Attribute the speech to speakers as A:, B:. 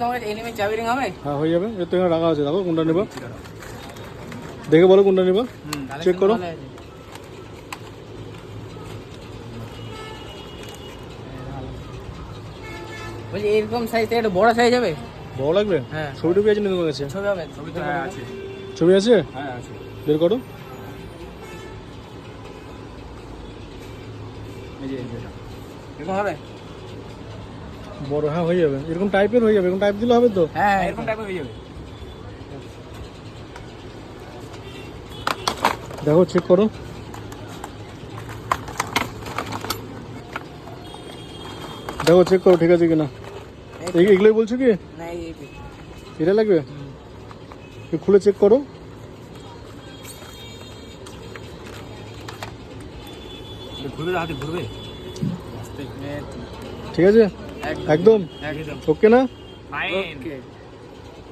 A: তোমার এনিমে চাবি রিং হবে?
B: হ্যাঁ হয়ে যাবে, এর তো এখানে রাখা আছে, দেখো কোনটা নেবা দেখে বলো কোনটা নেবা, চেক করো।
A: বলছি এরকম সাইজ থেকে একটা বড় সাইজ হবে?
B: বড় লাগবে?
A: হ্যাঁ।
B: ছবি টবি আছে না তোমার কাছে?
A: ছবি হবে?
C: ছবি তো হ্যাঁ আছে।
B: ছবি আছে?
C: হ্যাঁ আছে।
B: বের করো।
C: এই যে এটা
A: এরকম হবে?
B: বড়, হ্যাঁ হয়ে যাবে, এরকম টাইপের হয়ে যাবে, এরকম টাইপ দিলে হবে তো?
A: হ্যাঁ
C: এরকম টাইপের হয়ে যাবে।
B: দেখো চেক করো। দেখো চেক করো ঠিক আছে কিনা। এগুলোই বলছো কি?
A: না এই
B: এটা লাগবে? খুলে চেক করো।
C: ঘুরবে, হাতে ঘুরবে।
B: ঠিক আছে একদম
C: একদম
B: ওকে না?
C: ফাইন।